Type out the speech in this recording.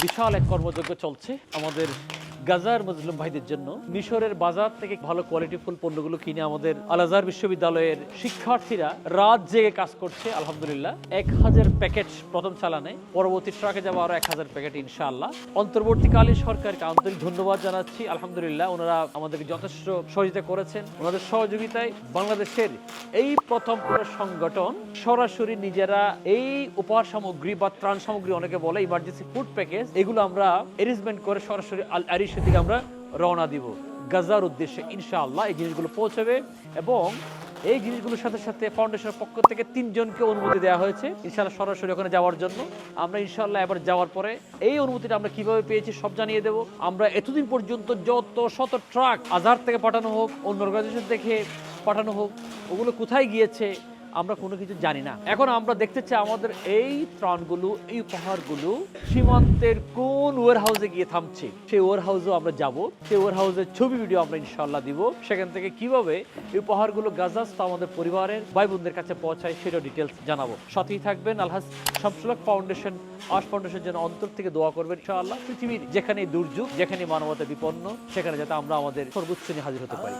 বিশাল এক কর্মযজ্ঞ চলছে আমাদের গাজার মুসলিম ভাইদের জন্য। মিশরের বাজার থেকে ভালো কোয়ালিটিফুল পণ্যগুলো কিনে আমাদের আল আজহার বিশ্ববিদ্যালয়ের শিক্ষার্থীরা রাত জেগে কাজ করছে। আলহামদুলিল্লাহ 1000 প্যাকেট প্রথম চালানে, পরবর্তী ট্রাকে যাবো আরো 1000 প্যাকেট ইনশাআল্লাহ। অন্তর্বর্তীকালীন সরকারকে আন্তরিক ধন্যবাদ জানাচ্ছি। আলহামদুলিল্লাহ ওনারা আমাদেরকে যথেষ্ট সহযোগিতা করেছেন। ওনাদের সহযোগিতায় বাংলাদেশের এই প্রথম কোনো সংগঠন সরাসরি নিজেরা এই উপহার সামগ্রী বা ত্রাণ সামগ্রী, অনেকে বলে ইমার্জেন্সি ফুড প্যাকেজ, এগুলো আমরা অ্যারেঞ্জমেন্ট করে সরাসরি আল আরিশ থেকে আমরা রওনা দিব গাজার উদ্দেশ্যে। ইনশাআল্লাহ এই জিনিসগুলো পৌঁছাবে এবং এই জিনিসগুলোর সাথে সাথে ফাউন্ডেশনের পক্ষ থেকে 3 জনকে অনুমতি দেওয়া হয়েছে ইনশাআল্লাহ সরাসরি ওখানে যাওয়ার জন্য। আমরা ইনশাআল্লাহ এবার যাওয়ার পরে এই অনুমতিটা আমরা কিভাবে পেয়েছি সব জানিয়ে দেব। আমরা এতদিন পর্যন্ত যত শত ট্রাক আজহার থেকে পাঠানো হোক, অন্য অর্গানাইজেশন থেকে পাঠানো হোক, ওগুলো কোথায় গিয়েছে আমরা কোনো কিছু জানি না। এখন আমরা দেখতে চাই আমাদের এই ত্রাণগুলো, এই উপহারগুলো সীমান্তের কোন ওয়ার হাউসে গিয়ে থামছে। সেই ওয়ার হাউসেও আমরা যাব, সেই ওয়ার হাউসের ছবি ভিডিও আমরা ইনশাআল্লাহ দিব। সেখান থেকে কিভাবে এই উপহারগুলো গাজাস্থ আমাদের পরিবারের ভাই বোনদের কাছে পৌঁছায় সেটা ডিটেলস জানাবো। সাথেই থাকবেন। আলহাজ শামসুল হক ফাউন্ডেশন, আশ ফাউন্ডেশন যেন অন্তর থেকে দোয়া করবেন ইনশাআল্লাহ। পৃথিবীর যেখানে দুর্যোগ, যেখানে মানবতা বিপন্ন, সেখানে যাতে আমরা আমাদের সর্বোচ্চ নিয়ে হাজির হতে পারি।